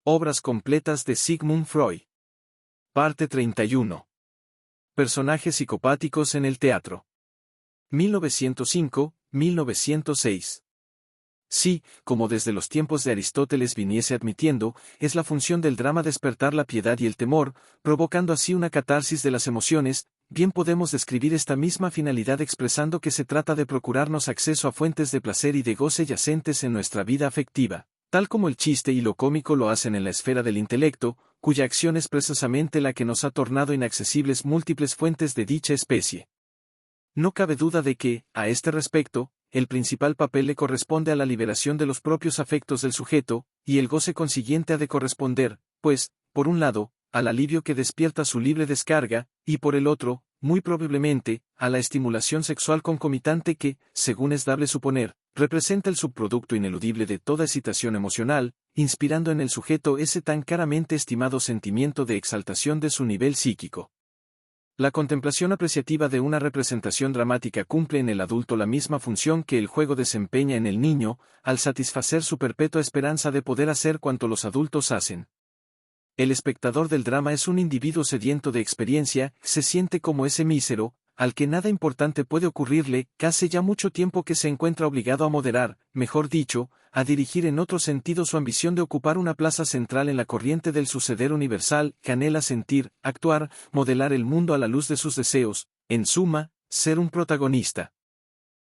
Obras completas de Sigmund Freud. Parte 31. Personajes psicopáticos en el teatro. 1905-1906. Sí, como desde los tiempos de Aristóteles viniese admitiendo, es la función del drama despertar la piedad y el temor, provocando así una catarsis de las emociones. Bien podemos describir esta misma finalidad expresando que se trata de procurarnos acceso a fuentes de placer y de goce yacentes en nuestra vida afectiva, tal como el chiste y lo cómico lo hacen en la esfera del intelecto, cuya acción es precisamente la que nos ha tornado inaccesibles múltiples fuentes de dicha especie. No cabe duda de que, a este respecto, el principal papel le corresponde a la liberación de los propios afectos del sujeto, y el goce consiguiente ha de corresponder, pues, por un lado, al alivio que despierta su libre descarga, y por el otro, muy probablemente, a la estimulación sexual concomitante que, según es dable suponer, representa el subproducto ineludible de toda excitación emocional, inspirando en el sujeto ese tan caramente estimado sentimiento de exaltación de su nivel psíquico. La contemplación apreciativa de una representación dramática cumple en el adulto la misma función que el juego desempeña en el niño, al satisfacer su perpetua esperanza de poder hacer cuanto los adultos hacen. El espectador del drama es un individuo sediento de experiencia, se siente como ese mísero, al que nada importante puede ocurrirle, que hace ya mucho tiempo que se encuentra obligado a moderar, mejor dicho, a dirigir en otro sentido su ambición de ocupar una plaza central en la corriente del suceder universal, que anhela sentir, actuar, modelar el mundo a la luz de sus deseos, en suma, ser un protagonista.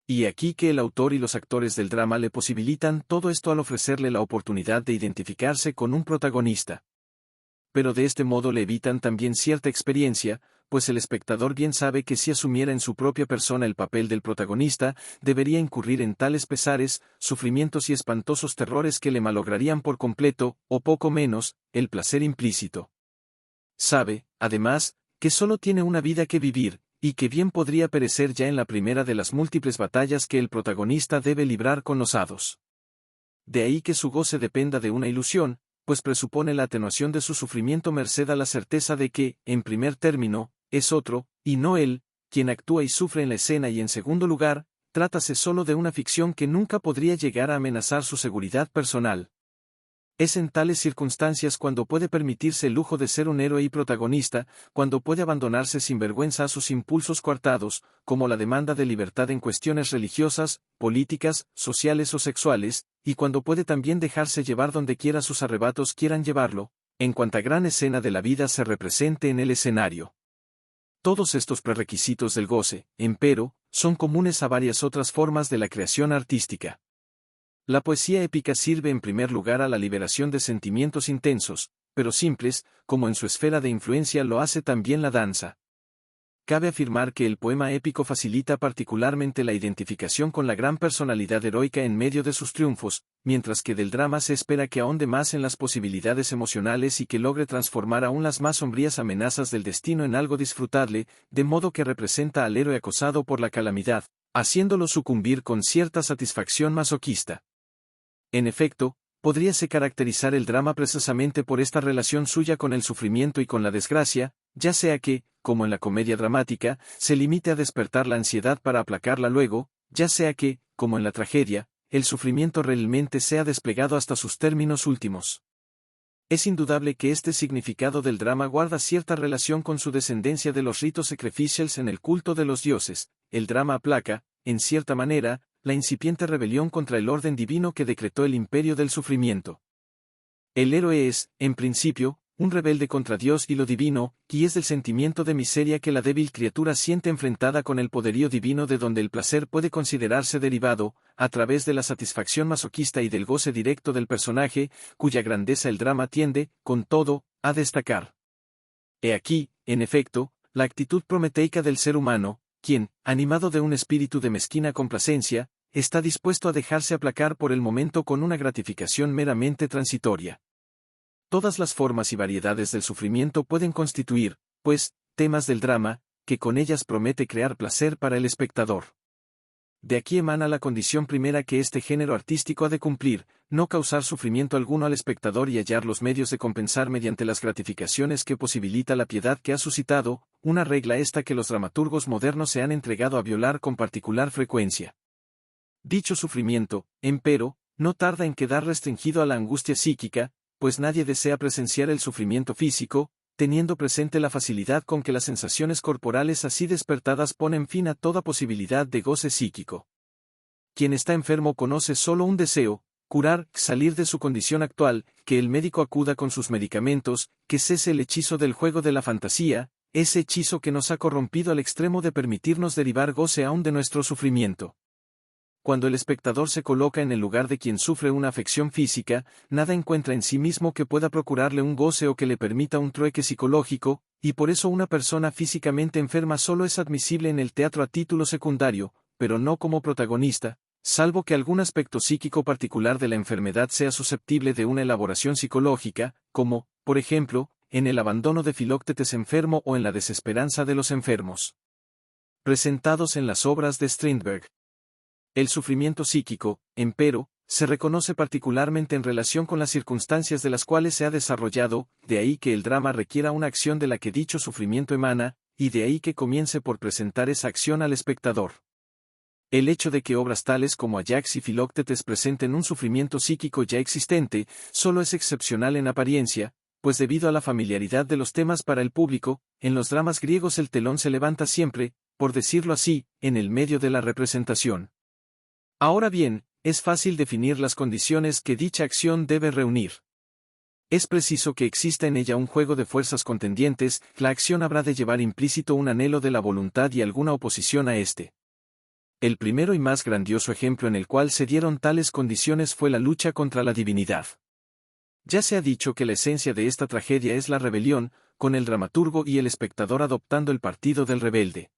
Y aquí que el autor y los actores del drama le posibilitan todo esto al ofrecerle la oportunidad de identificarse con un protagonista. Pero de este modo le evitan también cierta experiencia, pues el espectador bien sabe que si asumiera en su propia persona el papel del protagonista, debería incurrir en tales pesares, sufrimientos y espantosos terrores que le malograrían por completo, o poco menos, el placer implícito. Sabe, además, que solo tiene una vida que vivir, y que bien podría perecer ya en la primera de las múltiples batallas que el protagonista debe librar con los hados. De ahí que su goce dependa de una ilusión, pues presupone la atenuación de su sufrimiento merced a la certeza de que, en primer término, es otro, y no él, quien actúa y sufre en la escena, y en segundo lugar, trátase solo de una ficción que nunca podría llegar a amenazar su seguridad personal. Es en tales circunstancias cuando puede permitirse el lujo de ser un héroe y protagonista, cuando puede abandonarse sin vergüenza a sus impulsos coartados, como la demanda de libertad en cuestiones religiosas, políticas, sociales o sexuales, y cuando puede también dejarse llevar donde quiera sus arrebatos quieran llevarlo, en cuanta gran escena de la vida se represente en el escenario. Todos estos prerequisitos del goce, empero, son comunes a varias otras formas de la creación artística. La poesía épica sirve en primer lugar a la liberación de sentimientos intensos, pero simples, como en su esfera de influencia lo hace también la danza. Cabe afirmar que el poema épico facilita particularmente la identificación con la gran personalidad heroica en medio de sus triunfos, mientras que del drama se espera que ahonde más en las posibilidades emocionales y que logre transformar aún las más sombrías amenazas del destino en algo disfrutable, de modo que representa al héroe acosado por la calamidad, haciéndolo sucumbir con cierta satisfacción masoquista. En efecto, podríase caracterizar el drama precisamente por esta relación suya con el sufrimiento y con la desgracia, ya sea que, como en la comedia dramática, se limite a despertar la ansiedad para aplacarla luego, ya sea que, como en la tragedia, el sufrimiento realmente sea desplegado hasta sus términos últimos. Es indudable que este significado del drama guarda cierta relación con su descendencia de los ritos sacrificiales en el culto de los dioses. El drama aplaca, en cierta manera, la incipiente rebelión contra el orden divino que decretó el imperio del sufrimiento. El héroe es, en principio, un rebelde contra Dios y lo divino, y es del sentimiento de miseria que la débil criatura siente enfrentada con el poderío divino de donde el placer puede considerarse derivado, a través de la satisfacción masoquista y del goce directo del personaje, cuya grandeza el drama tiende, con todo, a destacar. He aquí, en efecto, la actitud prometeica del ser humano, quien, animado de un espíritu de mezquina complacencia, está dispuesto a dejarse aplacar por el momento con una gratificación meramente transitoria. Todas las formas y variedades del sufrimiento pueden constituir, pues, temas del drama, que con ellas promete crear placer para el espectador. De aquí emana la condición primera que este género artístico ha de cumplir, no causar sufrimiento alguno al espectador y hallar los medios de compensar mediante las gratificaciones que posibilita la piedad que ha suscitado, una regla esta que los dramaturgos modernos se han entregado a violar con particular frecuencia. Dicho sufrimiento, empero, no tarda en quedar restringido a la angustia psíquica, pues nadie desea presenciar el sufrimiento físico, teniendo presente la facilidad con que las sensaciones corporales así despertadas ponen fin a toda posibilidad de goce psíquico. Quien está enfermo conoce solo un deseo: curar, salir de su condición actual, que el médico acuda con sus medicamentos, que cese el hechizo del juego de la fantasía, ese hechizo que nos ha corrompido al extremo de permitirnos derivar goce aún de nuestro sufrimiento. Cuando el espectador se coloca en el lugar de quien sufre una afección física, nada encuentra en sí mismo que pueda procurarle un goce o que le permita un trueque psicológico, y por eso una persona físicamente enferma solo es admisible en el teatro a título secundario, pero no como protagonista, salvo que algún aspecto psíquico particular de la enfermedad sea susceptible de una elaboración psicológica, como, por ejemplo, en el abandono de Filoctetes enfermo o en la desesperanza de los enfermos. Presentados en las obras de Strindberg. El sufrimiento psíquico, empero, se reconoce particularmente en relación con las circunstancias de las cuales se ha desarrollado, de ahí que el drama requiera una acción de la que dicho sufrimiento emana, y de ahí que comience por presentar esa acción al espectador. El hecho de que obras tales como Ajax y Filoctetes presenten un sufrimiento psíquico ya existente, solo es excepcional en apariencia, pues debido a la familiaridad de los temas para el público, en los dramas griegos el telón se levanta siempre, por decirlo así, en el medio de la representación. Ahora bien, es fácil definir las condiciones que dicha acción debe reunir. Es preciso que exista en ella un juego de fuerzas contendientes, la acción habrá de llevar implícito un anhelo de la voluntad y alguna oposición a éste. El primero y más grandioso ejemplo en el cual se dieron tales condiciones fue la lucha contra la divinidad. Ya se ha dicho que la esencia de esta tragedia es la rebelión, con el dramaturgo y el espectador adoptando el partido del rebelde.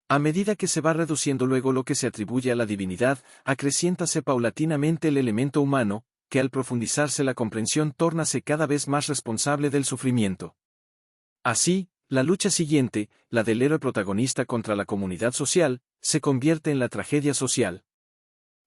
A medida que se va reduciendo luego lo que se atribuye a la divinidad, acreciéntase paulatinamente el elemento humano, que al profundizarse la comprensión tórnase cada vez más responsable del sufrimiento. Así, la lucha siguiente, la del héroe protagonista contra la comunidad social, se convierte en la tragedia social.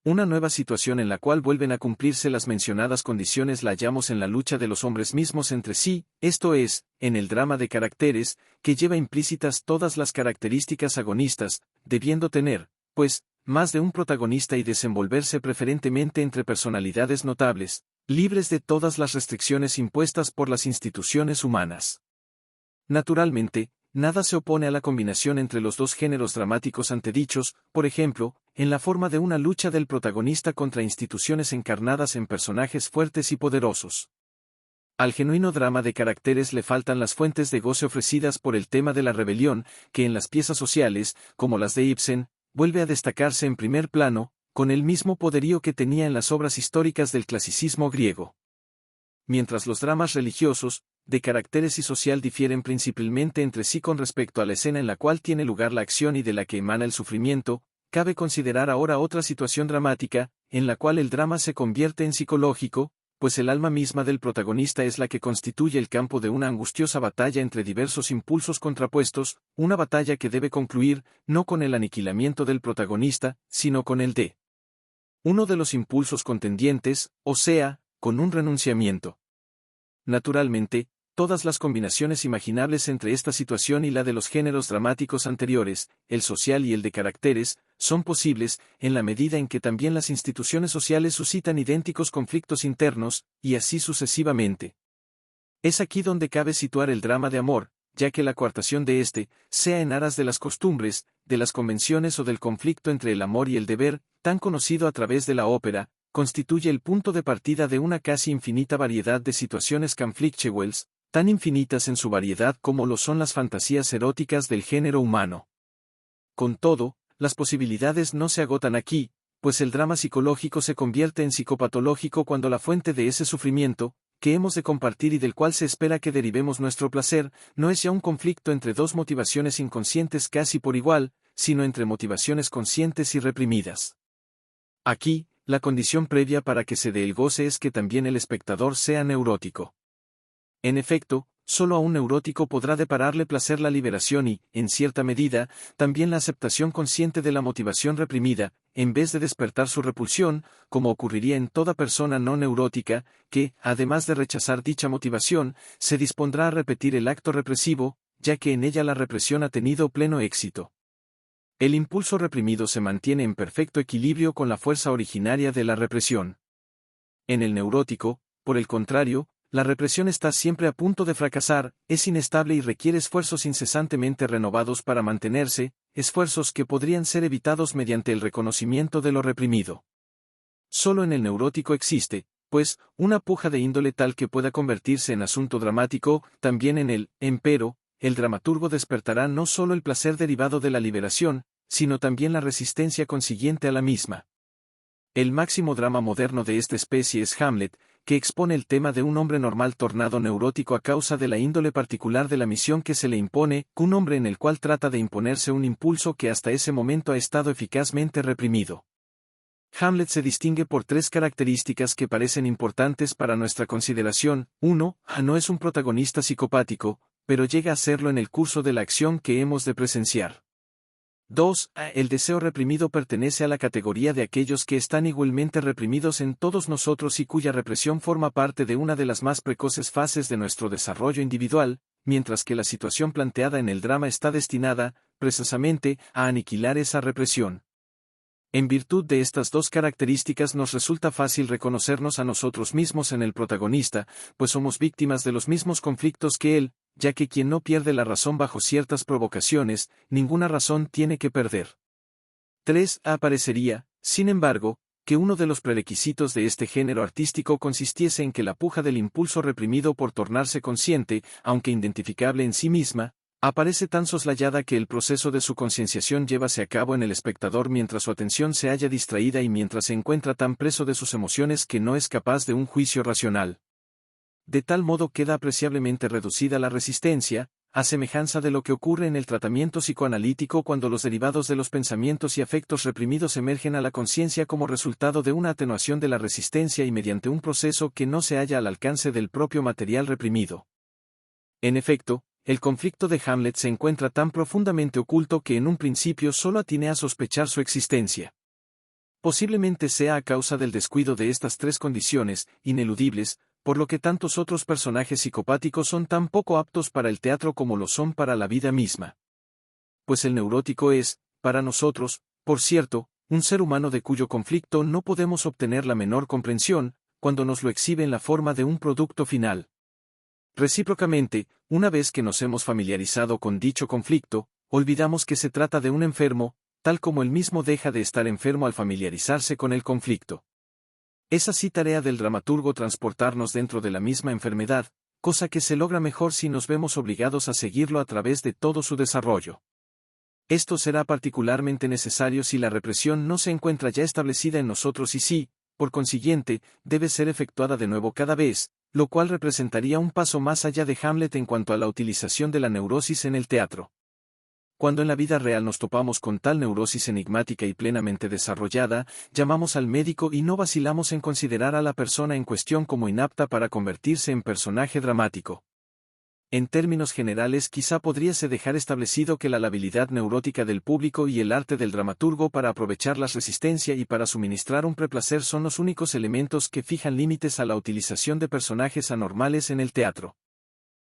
Una nueva situación en la cual vuelven a cumplirse las mencionadas condiciones la hallamos en la lucha de los hombres mismos entre sí, esto es, en el drama de caracteres, que lleva implícitas todas las características agonistas, debiendo tener, pues, más de un protagonista y desenvolverse preferentemente entre personalidades notables, libres de todas las restricciones impuestas por las instituciones humanas. Naturalmente, nada se opone a la combinación entre los dos géneros dramáticos antedichos, por ejemplo, en la forma de una lucha del protagonista contra instituciones encarnadas en personajes fuertes y poderosos. Al genuino drama de caracteres le faltan las fuentes de goce ofrecidas por el tema de la rebelión, que en las piezas sociales, como las de Ibsen, vuelve a destacarse en primer plano, con el mismo poderío que tenía en las obras históricas del clasicismo griego. Mientras los dramas religiosos, de caracteres y social difieren principalmente entre sí con respecto a la escena en la cual tiene lugar la acción y de la que emana el sufrimiento, cabe considerar ahora otra situación dramática, en la cual el drama se convierte en psicológico, pues el alma misma del protagonista es la que constituye el campo de una angustiosa batalla entre diversos impulsos contrapuestos, una batalla que debe concluir, no con el aniquilamiento del protagonista, sino con el de uno de los impulsos contendientes, o sea, con un renunciamiento. Naturalmente, todas las combinaciones imaginables entre esta situación y la de los géneros dramáticos anteriores, el social y el de caracteres, son posibles, en la medida en que también las instituciones sociales suscitan idénticos conflictos internos, y así sucesivamente. Es aquí donde cabe situar el drama de amor, ya que la coartación de éste, sea en aras de las costumbres, de las convenciones o del conflicto entre el amor y el deber, tan conocido a través de la ópera, constituye el punto de partida de una casi infinita variedad de situaciones conflictuelles, tan infinitas en su variedad como lo son las fantasías eróticas del género humano. Con todo, las posibilidades no se agotan aquí, pues el drama psicológico se convierte en psicopatológico cuando la fuente de ese sufrimiento, que hemos de compartir y del cual se espera que derivemos nuestro placer, no es ya un conflicto entre dos motivaciones inconscientes casi por igual, sino entre motivaciones conscientes y reprimidas. Aquí, la condición previa para que se dé el goce es que también el espectador sea neurótico. En efecto, solo a un neurótico podrá depararle placer la liberación y, en cierta medida, también la aceptación consciente de la motivación reprimida, en vez de despertar su repulsión, como ocurriría en toda persona no neurótica, que, además de rechazar dicha motivación, se dispondrá a repetir el acto represivo, ya que en ella la represión ha tenido pleno éxito. El impulso reprimido se mantiene en perfecto equilibrio con la fuerza originaria de la represión. En el neurótico, por el contrario, la represión está siempre a punto de fracasar, es inestable y requiere esfuerzos incesantemente renovados para mantenerse, esfuerzos que podrían ser evitados mediante el reconocimiento de lo reprimido. Solo en el neurótico existe, pues, una puja de índole tal que pueda convertirse en asunto dramático, también en él, empero, el dramaturgo despertará no solo el placer derivado de la liberación, sino también la resistencia consiguiente a la misma. El máximo drama moderno de esta especie es Hamlet, que expone el tema de un hombre normal tornado neurótico a causa de la índole particular de la misión que se le impone, un hombre en el cual trata de imponerse un impulso que hasta ese momento ha estado eficazmente reprimido. Hamlet se distingue por tres características que parecen importantes para nuestra consideración. 1. No es un protagonista psicopático, pero llega a serlo en el curso de la acción que hemos de presenciar. 2. El deseo reprimido pertenece a la categoría de aquellos que están igualmente reprimidos en todos nosotros y cuya represión forma parte de una de las más precoces fases de nuestro desarrollo individual, mientras que la situación planteada en el drama está destinada, precisamente, a aniquilar esa represión. En virtud de estas dos características nos resulta fácil reconocernos a nosotros mismos en el protagonista, pues somos víctimas de los mismos conflictos que él, ya que quien no pierde la razón bajo ciertas provocaciones, ninguna razón tiene que perder. 3. Parecería, sin embargo, que uno de los prerequisitos de este género artístico consistiese en que la puja del impulso reprimido por tornarse consciente, aunque identificable en sí misma, aparece tan soslayada que el proceso de su concienciación llévase a cabo en el espectador mientras su atención se halla distraída y mientras se encuentra tan preso de sus emociones que no es capaz de un juicio racional. De tal modo queda apreciablemente reducida la resistencia, a semejanza de lo que ocurre en el tratamiento psicoanalítico cuando los derivados de los pensamientos y afectos reprimidos emergen a la conciencia como resultado de una atenuación de la resistencia y mediante un proceso que no se halla al alcance del propio material reprimido. En efecto, el conflicto de Hamlet se encuentra tan profundamente oculto que en un principio solo atiné a sospechar su existencia. Posiblemente sea a causa del descuido de estas tres condiciones, ineludibles, por lo que tantos otros personajes psicopáticos son tan poco aptos para el teatro como lo son para la vida misma. Pues el neurótico es, para nosotros, por cierto, un ser humano de cuyo conflicto no podemos obtener la menor comprensión, cuando nos lo exhibe en la forma de un producto final. Recíprocamente, una vez que nos hemos familiarizado con dicho conflicto, olvidamos que se trata de un enfermo, tal como él mismo deja de estar enfermo al familiarizarse con el conflicto. Es así tarea del dramaturgo transportarnos dentro de la misma enfermedad, cosa que se logra mejor si nos vemos obligados a seguirlo a través de todo su desarrollo. Esto será particularmente necesario si la represión no se encuentra ya establecida en nosotros y si, por consiguiente, debe ser efectuada de nuevo cada vez, lo cual representaría un paso más allá de Hamlet en cuanto a la utilización de la neurosis en el teatro. Cuando en la vida real nos topamos con tal neurosis enigmática y plenamente desarrollada, llamamos al médico y no vacilamos en considerar a la persona en cuestión como inapta para convertirse en personaje dramático. En términos generales, quizá podríase dejar establecido que la labilidad neurótica del público y el arte del dramaturgo para aprovechar la resistencia y para suministrar un preplacer son los únicos elementos que fijan límites a la utilización de personajes anormales en el teatro.